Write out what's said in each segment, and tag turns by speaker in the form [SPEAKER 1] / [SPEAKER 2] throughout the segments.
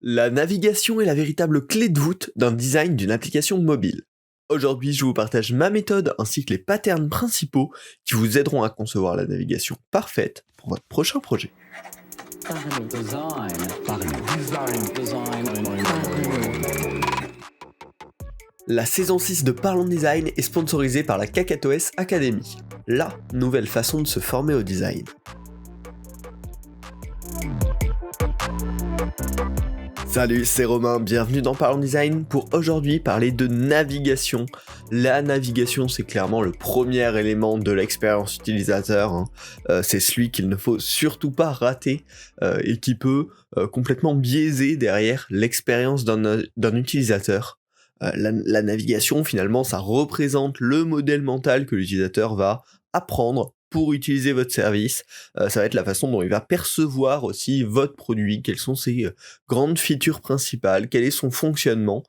[SPEAKER 1] La navigation est la véritable clé de voûte d'un design d'une application mobile. Aujourd'hui, je vous partage ma méthode ainsi que les patterns principaux qui vous aideront à concevoir la navigation parfaite pour votre prochain projet. La saison 6 de Parlons Design est sponsorisée par la KakatoS Academy, la nouvelle façon de se former au design. Salut, c'est Romain, bienvenue dans Parlons Design pour aujourd'hui parler de navigation. La navigation, c'est clairement le premier élément de l'expérience utilisateur, c'est celui qu'il ne faut surtout pas rater et qui peut complètement biaiser derrière l'expérience d'un utilisateur. La navigation, finalement, ça représente le modèle mental que l'utilisateur va apprendre pour utiliser votre service. Ça va être la façon dont il va percevoir aussi votre produit, quelles sont ses grandes features principales, quel est son fonctionnement.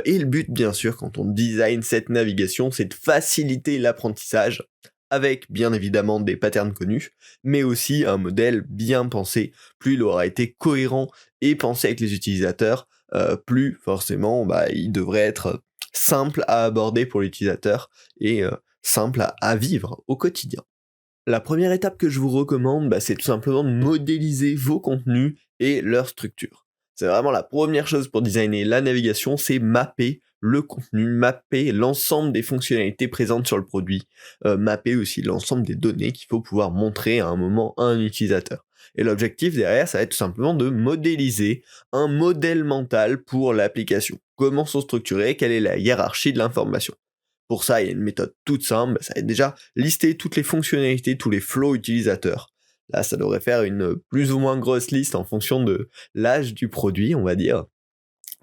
[SPEAKER 1] Et le but, bien sûr, quand on design cette navigation, c'est de faciliter l'apprentissage avec, bien évidemment, des patterns connus, mais aussi un modèle bien pensé. Plus il aura été cohérent et pensé avec les utilisateurs, plus forcément, il devrait être simple à aborder pour l'utilisateur et simple à vivre au quotidien. La première étape que je vous recommande, c'est tout simplement de modéliser vos contenus et leur structure. C'est vraiment la première chose pour designer la navigation, c'est mapper le contenu, mapper l'ensemble des fonctionnalités présentes sur le produit, mapper aussi l'ensemble des données qu'il faut pouvoir montrer à un moment à un utilisateur. Et l'objectif derrière, ça va être tout simplement de modéliser un modèle mental pour l'application. Comment sont structurés, quelle est la hiérarchie de l'information. Pour ça, il y a une méthode toute simple, ça va être déjà lister toutes les fonctionnalités, tous les flows utilisateurs. Là, ça devrait faire une plus ou moins grosse liste en fonction de l'âge du produit, on va dire.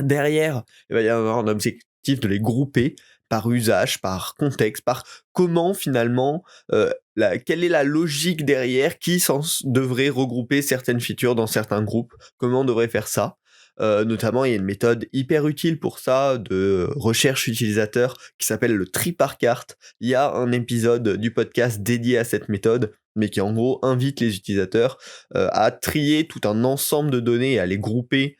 [SPEAKER 1] Derrière, il va y avoir un objectif de les grouper par usage, par contexte, par comment finalement, quelle est la logique derrière, qui devrait regrouper certaines features dans certains groupes, comment on devrait faire ça. Notamment, il y a une méthode hyper utile pour ça, de recherche utilisateur, qui s'appelle le tri par carte. Il y a un épisode du podcast dédié à cette méthode, mais qui en gros invite les utilisateurs à trier tout un ensemble de données et à les grouper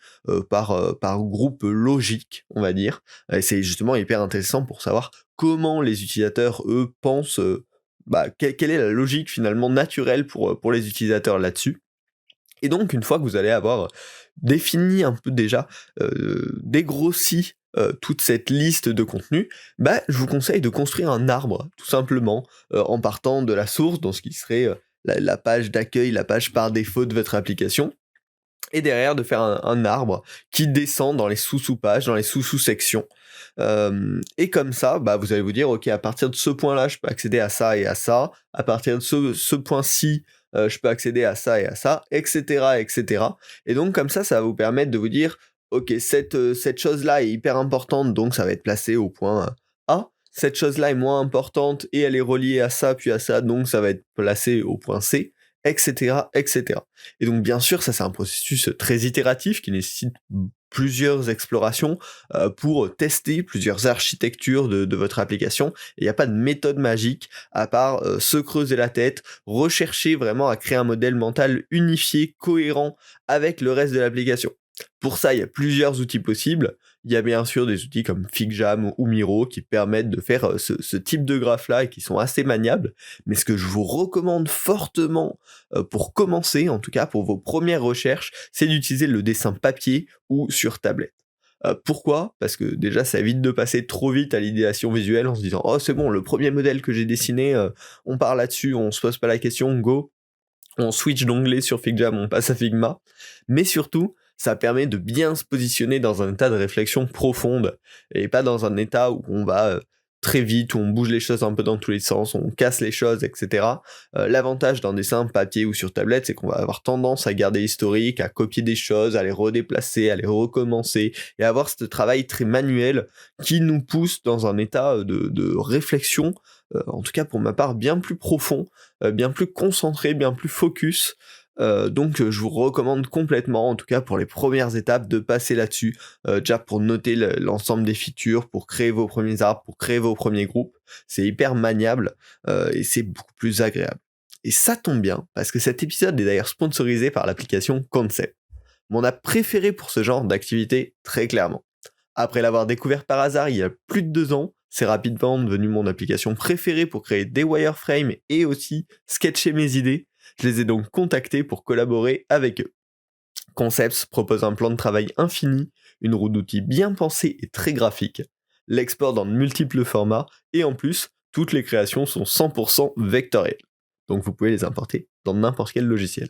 [SPEAKER 1] par groupe logique, on va dire. Et c'est justement hyper intéressant pour savoir comment les utilisateurs, eux, pensent, quelle est la logique finalement naturelle pour les utilisateurs là-dessus. Et donc, une fois que vous allez avoir défini un peu déjà, dégrossi toute cette liste de contenus, je vous conseille de construire un arbre, tout simplement, en partant de la source, dans ce qui serait la page d'accueil, la page par défaut de votre application, et derrière de faire un arbre qui descend dans les sous-pages, dans les sous-sections. Et comme ça, vous allez vous dire, ok, à partir de ce point-là, je peux accéder à ça et à ça, à partir de ce point-ci, je peux accéder à ça et à ça, etc., etc. Et donc comme ça va vous permettre de vous dire, ok, cette chose-là est hyper importante, donc ça va être placé au point A. Cette chose-là est moins importante et elle est reliée à ça puis à ça, donc ça va être placé au point C, etc., etc. Et donc bien sûr, ça c'est un processus très itératif qui nécessite plusieurs explorations pour tester plusieurs architectures de votre application. Et il n'y a pas de méthode magique à part se creuser la tête, rechercher vraiment à créer un modèle mental unifié, cohérent avec le reste de l'application. Pour ça, il y a plusieurs outils possibles. Il y a bien sûr des outils comme FigJam ou Miro qui permettent de faire ce type de graphe-là et qui sont assez maniables. Mais ce que je vous recommande fortement pour commencer, en tout cas pour vos premières recherches, c'est d'utiliser le dessin papier ou sur tablette. Pourquoi ? Parce que déjà ça évite de passer trop vite à l'idéation visuelle en se disant « Oh c'est bon, le premier modèle que j'ai dessiné, on part là-dessus, on se pose pas la question, go !» On switch d'onglet sur FigJam, on passe à Figma. Mais surtout, ça permet de bien se positionner dans un état de réflexion profonde et pas dans un état où on va très vite, où on bouge les choses un peu dans tous les sens, on casse les choses, etc. L'avantage d'un dessin papier ou sur tablette, c'est qu'on va avoir tendance à garder l'historique, à copier des choses, à les redéplacer, à les recommencer, et à avoir ce travail très manuel qui nous pousse dans un état de réflexion, en tout cas pour ma part, bien plus profond, bien plus concentré, bien plus focus. Donc je vous recommande complètement, en tout cas pour les premières étapes, de passer là-dessus, déjà pour noter l'ensemble des features, pour créer vos premiers arbres, pour créer vos premiers groupes. C'est hyper maniable et c'est beaucoup plus agréable. Et ça tombe bien, parce que cet épisode est d'ailleurs sponsorisé par l'application Concept. mon app préférée pour ce genre d'activité, très clairement. Après l'avoir découvert par hasard il y a plus de 2 ans, c'est rapidement devenu mon application préférée pour créer des wireframes et aussi sketcher mes idées. Je les ai donc contactés pour collaborer avec eux. Concepts propose un plan de travail infini, une roue d'outils bien pensée et très graphique, l'export dans de multiples formats, et en plus, toutes les créations sont 100% vectorielles. Donc vous pouvez les importer dans n'importe quel logiciel.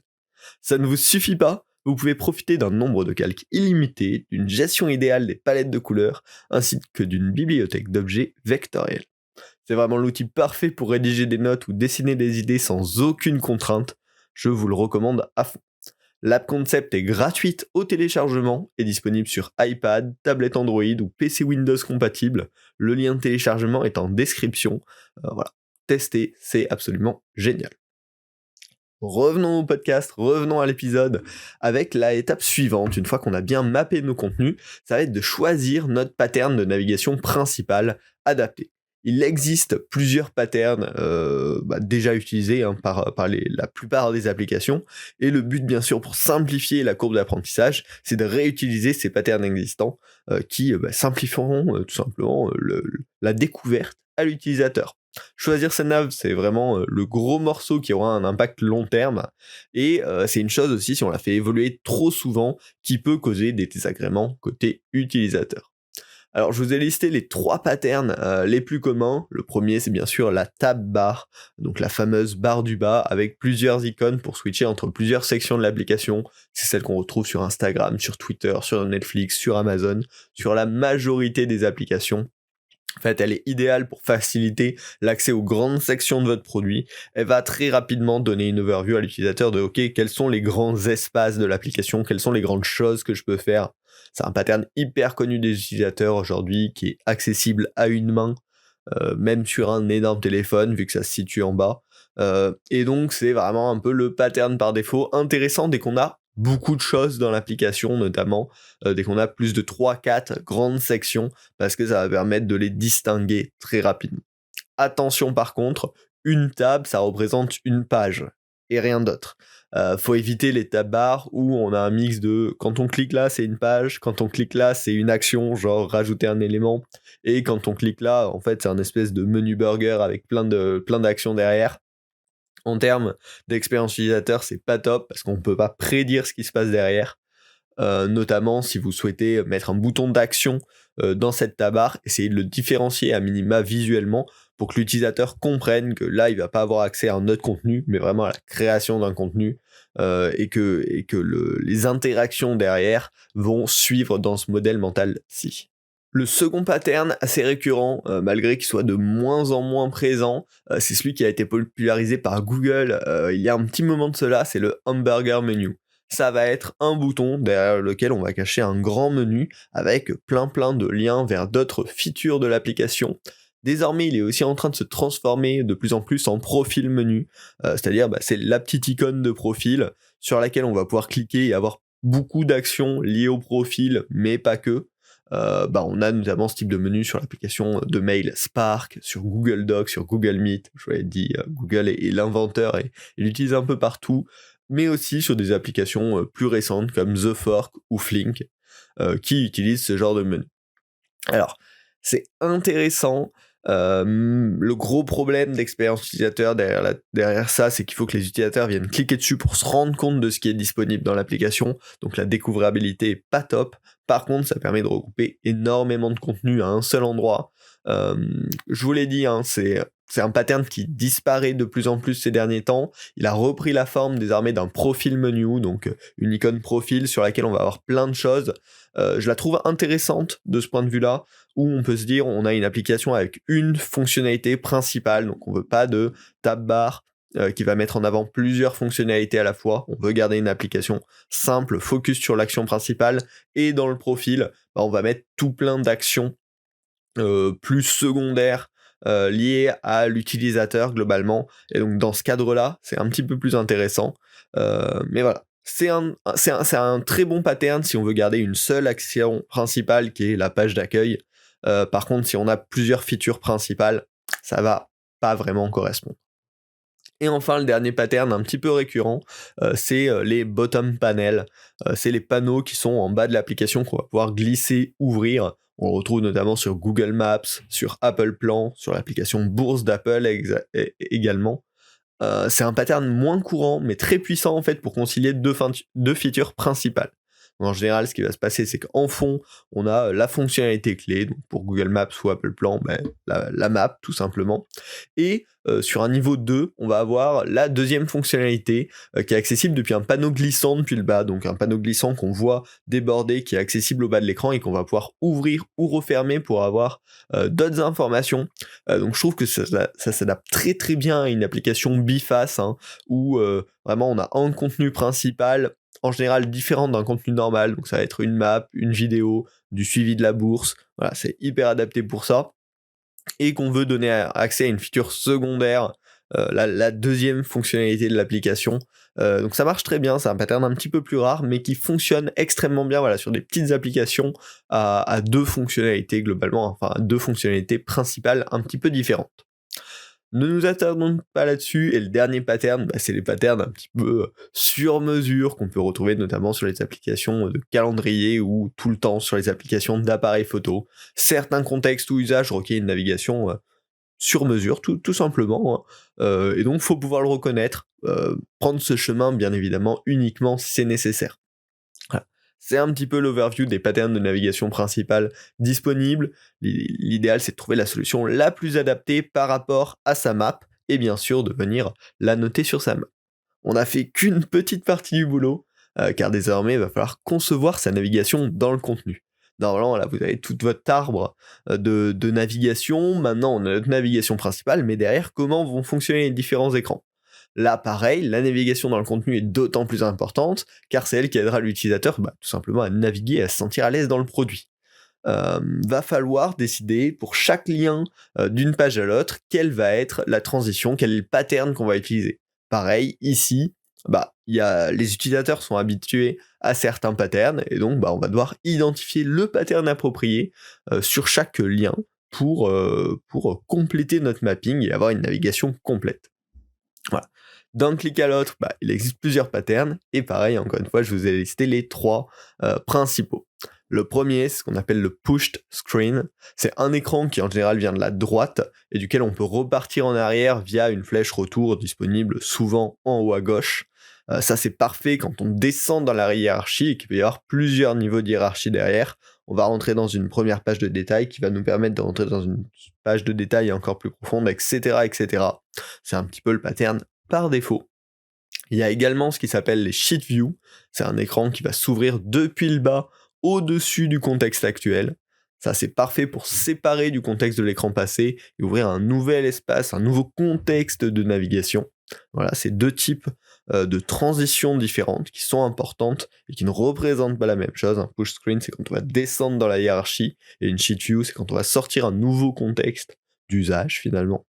[SPEAKER 1] Ça ne vous suffit pas, vous pouvez profiter d'un nombre de calques illimité, d'une gestion idéale des palettes de couleurs, ainsi que d'une bibliothèque d'objets vectoriels. C'est vraiment l'outil parfait pour rédiger des notes ou dessiner des idées sans aucune contrainte. Je vous le recommande à fond. L'app Concept est gratuite au téléchargement et disponible sur iPad, tablette Android ou PC Windows compatible. Le lien de téléchargement est en description. Voilà, testez, c'est absolument génial. Revenons au podcast, revenons à l'épisode avec la étape suivante. Une fois qu'on a bien mappé nos contenus, ça va être de choisir notre pattern de navigation principal adapté. Il existe plusieurs patterns déjà utilisés par la plupart des applications, et le but bien sûr pour simplifier la courbe d'apprentissage, c'est de réutiliser ces patterns existants qui simplifieront tout simplement la découverte à l'utilisateur. Choisir sa nav, c'est vraiment le gros morceau qui aura un impact long terme, et c'est une chose aussi, si on la fait évoluer trop souvent, qui peut causer des désagréments côté utilisateur. Alors je vous ai listé les 3 patterns les plus communs. Le premier, c'est bien sûr la tab bar, donc la fameuse barre du bas avec plusieurs icônes pour switcher entre plusieurs sections de l'application. C'est celle qu'on retrouve sur Instagram, sur Twitter, sur Netflix, sur Amazon, sur la majorité des applications. En fait, elle est idéale pour faciliter l'accès aux grandes sections de votre produit. Elle va très rapidement donner une overview à l'utilisateur de OK, quels sont les grands espaces de l'application, quelles sont les grandes choses que je peux faire. C'est un pattern hyper connu des utilisateurs aujourd'hui qui est accessible à une main, même sur un énorme téléphone vu que ça se situe en bas. Et donc c'est vraiment un peu le pattern par défaut intéressant dès qu'on a beaucoup de choses dans l'application, notamment dès qu'on a plus de 3-4 grandes sections, parce que ça va permettre de les distinguer très rapidement. Attention par contre, une tab, ça représente une page, et rien d'autre. Faut éviter les tab bars où on a un mix de quand on clique là, c'est une page, quand on clique là, c'est une action, genre rajouter un élément, et quand on clique là, en fait, c'est un espèce de menu burger avec plein d'actions derrière. En termes d'expérience utilisateur, c'est pas top parce qu'on peut pas prédire ce qui se passe derrière. Notamment si vous souhaitez mettre un bouton d'action dans cette tab-bar, essayez de le différencier à minima visuellement pour que l'utilisateur comprenne que là il va pas avoir accès à un autre contenu, mais vraiment à la création d'un contenu et que les interactions derrière vont suivre dans ce modèle mental-ci. Le second pattern assez récurrent, malgré qu'il soit de moins en moins présent, c'est celui qui a été popularisé par Google il y a un petit moment de cela, c'est le hamburger menu. Ça va être un bouton derrière lequel on va cacher un grand menu avec plein de liens vers d'autres features de l'application. Désormais, il est aussi en train de se transformer de plus en plus en profil menu, c'est-à-dire c'est la petite icône de profil sur laquelle on va pouvoir cliquer et avoir beaucoup d'actions liées au profil, mais pas que. On a notamment ce type de menu sur l'application de mail Spark, sur Google Docs, sur Google Meet. Je vous l'ai dit, Google est l'inventeur et il l'utilise un peu partout, mais aussi sur des applications plus récentes comme The Fork ou Flink, qui utilisent ce genre de menu. Alors, c'est intéressant. Le gros problème d'expérience utilisateur derrière ça, c'est qu'il faut que les utilisateurs viennent cliquer dessus pour se rendre compte de ce qui est disponible dans l'application, donc la découvrabilité est pas top. Par contre, ça permet de regrouper énormément de contenu à un seul endroit. Je vous l'ai dit, c'est un pattern qui disparaît de plus en plus ces derniers temps. Il a repris la forme désormais d'un profil menu, donc une icône profil sur laquelle on va avoir plein de choses. Je la trouve intéressante de ce point de vue-là, où on peut se dire on a une application avec une fonctionnalité principale, donc on veut pas de tab bar qui va mettre en avant plusieurs fonctionnalités à la fois. On veut garder une application simple, focus sur l'action principale, et dans le profil, on va mettre tout plein d'actions plus secondaires liées à l'utilisateur globalement, et donc dans ce cadre-là, c'est un petit peu plus intéressant, mais voilà. C'est un très bon pattern si on veut garder une seule action principale qui est la page d'accueil. Par contre, si on a plusieurs features principales, ça va pas vraiment correspondre. Et enfin, le dernier pattern un petit peu récurrent, c'est les bottom panels. C'est les panneaux qui sont en bas de l'application qu'on va pouvoir glisser, ouvrir. On le retrouve notamment sur Google Maps, sur Apple Plan, sur l'application Bourse d'Apple également. C'est un pattern moins courant, mais très puissant en fait pour concilier deux features principales. En général, ce qui va se passer, c'est qu'en fond, on a la fonctionnalité clé, donc pour Google Maps ou Apple Plan, la map tout simplement. Et sur un niveau 2, on va avoir la deuxième fonctionnalité qui est accessible depuis un panneau glissant depuis le bas, donc un panneau glissant qu'on voit déborder, qui est accessible au bas de l'écran et qu'on va pouvoir ouvrir ou refermer pour avoir d'autres informations. Donc je trouve que ça s'adapte très très bien à une application biface, où vraiment on a un contenu principal, en général différent d'un contenu normal, donc ça va être une map, une vidéo, du suivi de la bourse, voilà, c'est hyper adapté pour ça, et qu'on veut donner accès à une feature secondaire, la deuxième fonctionnalité de l'application, donc ça marche très bien, c'est un pattern un petit peu plus rare, mais qui fonctionne extrêmement bien, voilà, sur des petites applications à deux fonctionnalités globalement, enfin à deux fonctionnalités principales un petit peu différentes. Ne nous attardons pas là-dessus, et le dernier pattern, c'est les patterns un petit peu sur mesure qu'on peut retrouver notamment sur les applications de calendrier ou tout le temps sur les applications d'appareils photo. Certains contextes ou usages requièrent une navigation sur mesure, tout simplement, et donc faut pouvoir le reconnaître, prendre ce chemin bien évidemment uniquement si c'est nécessaire. Voilà. C'est un petit peu l'overview des patterns de navigation principales disponibles. L'idéal, c'est de trouver la solution la plus adaptée par rapport à sa map, et bien sûr de venir la noter sur sa map. On n'a fait qu'une petite partie du boulot, car désormais, il va falloir concevoir sa navigation dans le contenu. Normalement, là, vous avez tout votre arbre de navigation. Maintenant, on a notre navigation principale, mais derrière, comment vont fonctionner les différents écrans ? Là, pareil, la navigation dans le contenu est d'autant plus importante, car c'est elle qui aidera l'utilisateur tout simplement à naviguer et à se sentir à l'aise dans le produit. Va falloir décider pour chaque lien d'une page à l'autre, quelle va être la transition, quel est le pattern qu'on va utiliser. Pareil, ici, les utilisateurs sont habitués à certains patterns, et donc on va devoir identifier le pattern approprié sur chaque lien pour compléter notre mapping et avoir une navigation complète. Voilà. D'un clic à l'autre, il existe plusieurs patterns, et pareil, encore une fois, je vous ai listé les trois principaux. Le premier, c'est ce qu'on appelle le pushed screen. C'est un écran qui en général vient de la droite, et duquel on peut repartir en arrière via une flèche retour disponible souvent en haut à gauche. Ça, c'est parfait quand on descend dans la hiérarchie et qu'il peut y avoir plusieurs niveaux de hiérarchie derrière. On va rentrer dans une première page de détail qui va nous permettre de rentrer dans une page de détail encore plus profonde, etc., etc. C'est un petit peu le pattern par défaut. Il y a également ce qui s'appelle les sheet view. C'est un écran qui va s'ouvrir depuis le bas au-dessus du contexte actuel. Ça, c'est parfait pour séparer du contexte de l'écran passé et ouvrir un nouvel espace, un nouveau contexte de navigation. Voilà, c'est deux types de transitions différentes qui sont importantes et qui ne représentent pas la même chose. Un push screen, c'est quand on va descendre dans la hiérarchie, et une sheet view, c'est quand on va sortir un nouveau contexte d'usage finalement.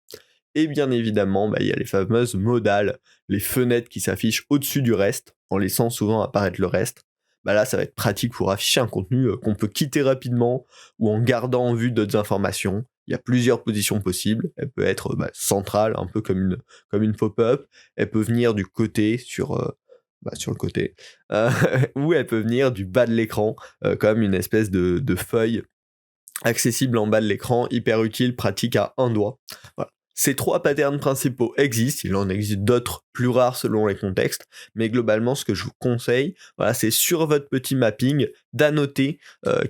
[SPEAKER 1] Et bien évidemment, il y a les fameuses modales, les fenêtres qui s'affichent au-dessus du reste, en laissant souvent apparaître le reste. Là, ça va être pratique pour afficher un contenu qu'on peut quitter rapidement, ou en gardant en vue d'autres informations. Il y a plusieurs positions possibles. Elle peut être centrale, un peu comme une pop-up. Elle peut venir du côté, sur le côté. Ou elle peut venir du bas de l'écran, comme une espèce de feuille accessible en bas de l'écran, hyper utile, pratique à un doigt. Voilà. Ces trois patterns principaux existent, il en existe d'autres plus rares selon les contextes, mais globalement ce que je vous conseille, c'est sur votre petit mapping d'annoter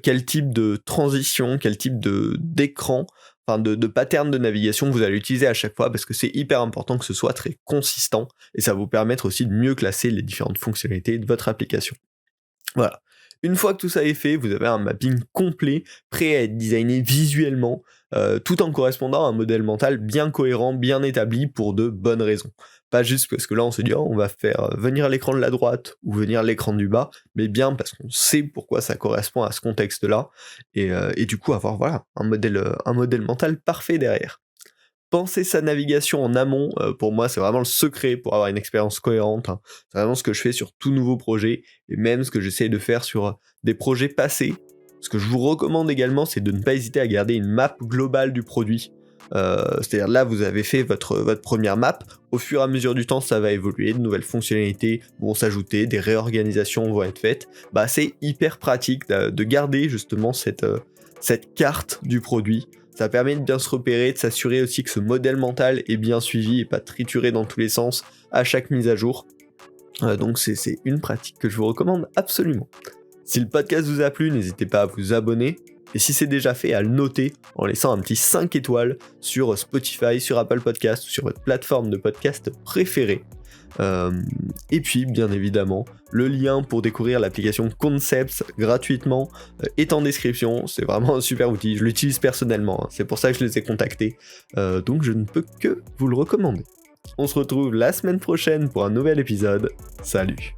[SPEAKER 1] quel type de transition, quel type d'écran, de pattern de navigation vous allez utiliser à chaque fois, parce que c'est hyper important que ce soit très consistant, et ça va vous permettre aussi de mieux classer les différentes fonctionnalités de votre application. Voilà. Une fois que tout ça est fait, vous avez un mapping complet, prêt à être designé visuellement, tout en correspondant à un modèle mental bien cohérent, bien établi pour de bonnes raisons. Pas juste parce que là on se dit on va faire venir l'écran de la droite ou venir l'écran du bas, mais bien parce qu'on sait pourquoi ça correspond à ce contexte-là, et du coup avoir un modèle mental parfait derrière. Penser sa navigation en amont, pour moi, c'est vraiment le secret pour avoir une expérience cohérente. C'est vraiment ce que je fais sur tout nouveau projet, et même ce que j'essaye de faire sur des projets passés. Ce que je vous recommande également, c'est de ne pas hésiter à garder une map globale du produit. C'est-à-dire là, vous avez fait votre première map. Au fur et à mesure du temps, ça va évoluer, de nouvelles fonctionnalités vont s'ajouter, des réorganisations vont être faites. C'est hyper pratique de garder justement cette carte du produit. Ça permet de bien se repérer, de s'assurer aussi que ce modèle mental est bien suivi et pas trituré dans tous les sens à chaque mise à jour. Donc c'est une pratique que je vous recommande absolument. Si le podcast vous a plu, n'hésitez pas à vous abonner. Et si c'est déjà fait, à le noter en laissant un petit 5 étoiles sur Spotify, sur Apple Podcast ou sur votre plateforme de podcast préférée. Et puis, bien évidemment, le lien pour découvrir l'application Concepts gratuitement est en description. C'est vraiment un super outil, je l'utilise personnellement, c'est pour ça que je les ai contactés. Donc je ne peux que vous le recommander. On se retrouve la semaine prochaine pour un nouvel épisode. Salut!